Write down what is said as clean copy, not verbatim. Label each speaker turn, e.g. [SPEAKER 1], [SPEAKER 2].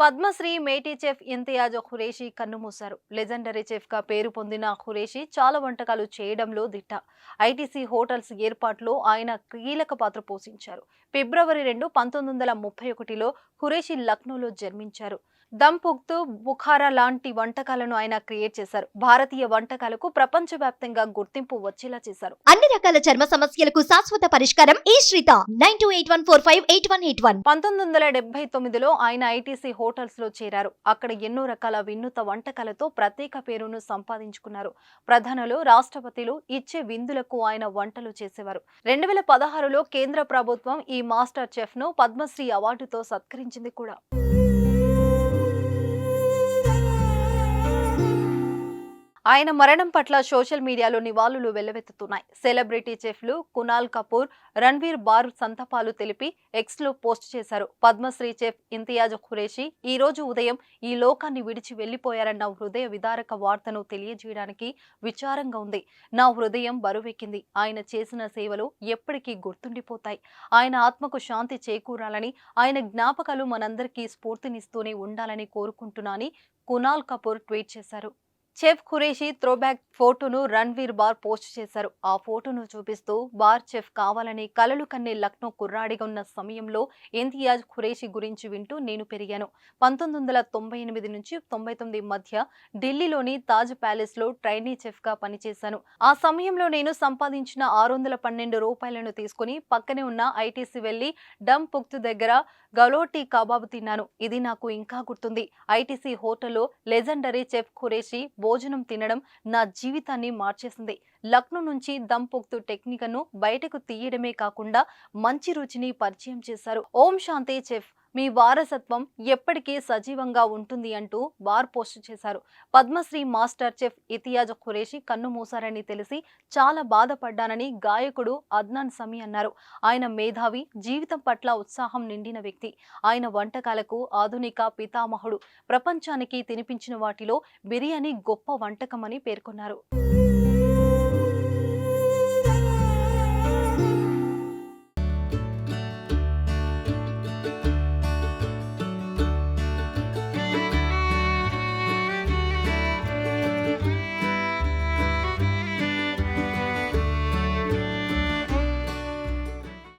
[SPEAKER 1] Padmashri మేటీ chef Imtiaz Qureshi కన్నుమూశారు. Legendary chef గా పేరు పొందిన ఖురేషీ చాలా వంటకాలు చేయడంలో దిట్ట. ఐటీసీ హోటల్స్ ఏర్పాటులో ఆయన కీలక పాత్ర పోషించారు. ఫిబ్రవరి 2, 1931లో ఖురేషీ లక్నోలో జన్మించారు. దమ్ పుఖ్తు, బుఖారా లాంటి వంటకాలను ఆయన క్రియేట్ చేశారు. భారతీయ వంటకాలకు ప్రపంచవ్యాప్తంగా గుర్తింపు వచ్చేలా చేశారు.
[SPEAKER 2] అన్ని రకాల చర్మ సమస్యలకు శాశ్వత పరిష్కారం ఈ శ్రీత 9281458181.
[SPEAKER 1] 1979లో ఆయన ఐటీసీ హోటల్స్ లో చేరారు. అక్కడ ఎన్నో రకాల వినూత వంటకాలతో ప్రత్యేక పేరును సంపాదించుకున్నారు. ప్రధానులు, రాష్ట్రపతులు ఇచ్చే విందులకు ఆయన వంటలు చేసేవారు. 2016లో కేంద్ర ప్రభుత్వం ఈ మాస్టర్ చెఫ్ ను పద్మశ్రీ అవార్డుతో సత్కరించింది కూడా. ఆయన మరణం పట్ల సోషల్ మీడియాలో నివాళులు వెల్లువెత్తుతున్నాయి. సెలబ్రిటీ చెఫ్లు కునాల్ కపూర్, రణ్వీర్ బార్ సంతాపాలు తెలిపి ఎక్స్ లో పోస్ట్ చేశారు. పద్మశ్రీ చెఫ్ ఇంతియాజ్ ఖురేషీ ఈ రోజు ఉదయం ఈ లోకాన్ని విడిచి వెళ్లిపోయారన్న హృదయ విదారక వార్తను తెలియజేయడానికి విచారంగా ఉంది. నా హృదయం బరువెక్కింది. ఆయన చేసిన సేవలు ఎప్పటికీ గుర్తుండిపోతాయి. ఆయన ఆత్మకు శాంతి చేకూరాలని, ఆయన జ్ఞాపకాలు మనందరికీ స్ఫూర్తినిస్తూనే ఉండాలని కోరుకుంటున్నానని కునాల్ కపూర్ ట్వీట్ చేశారు. చెఫ్ ఖురేషీ త్రోబ్యాక్ ఫోటోను రణ్వీర్ బార్ పోస్ట్ చేశారు. ఆ ఫోటోను చూపిస్తూ బార్ చెఫ్ కావాలని కలలు కన్నే లక్నో కుర్రాడిగా ఉన్న సమయంలో ఇంతియాజ్ ఖురేషీ గురించి వింటూ నేను పెరిగాను. 1998 నుంచి 99 మధ్య ఢిల్లీలోని తాజ్ ప్యాలెస్ లో ట్రైనీ చెఫ్ గా పనిచేశాను. ఆ సమయంలో నేను సంపాదించిన 612 రూపాయలను తీసుకుని పక్కనే ఉన్న ఐటీసీ వెళ్లి డమ్ పుఖ్తు దగ్గర గలోటీ కబాబ్ తిన్నాను. ఇది నాకు ఇంకా గుర్తుంది. ఐటీసీ హోటల్లో లెజెండరీ చెఫ్ ఖురేషీ భోజనం తినడం నా జీవితాన్ని మార్చేసింది. లక్నో నుంచి దమ్ పుఖ్తు టెక్నిక్ను బయటకు తీయడమే కాకుండా మంచి రుచిని పరిచయం చేశారు. ఓం శాంతి చెఫ్, మీ వారసత్వం ఎప్పటికీ సజీవంగా ఉంటుంది అంటూ బార్ పోస్ట్ చేశారు. పద్మశ్రీ మాస్టర్ చెఫ్ ఇంతియాజ్ ఖురేషీ కన్ను మూశారని తెలిసి చాలా బాధపడ్డానని గాయకుడు అద్నాన్ సమీ అన్నారు. ఆయన మేధావి, జీవితం పట్ల ఉత్సాహం నిండిన వ్యక్తి. ఆయన వంటకాలకు ఆధునిక పితామహుడు. ప్రపంచానికి తినిపించిన వాటిలో బిర్యానీ గొప్ప వంటకమని పేర్కొన్నారు.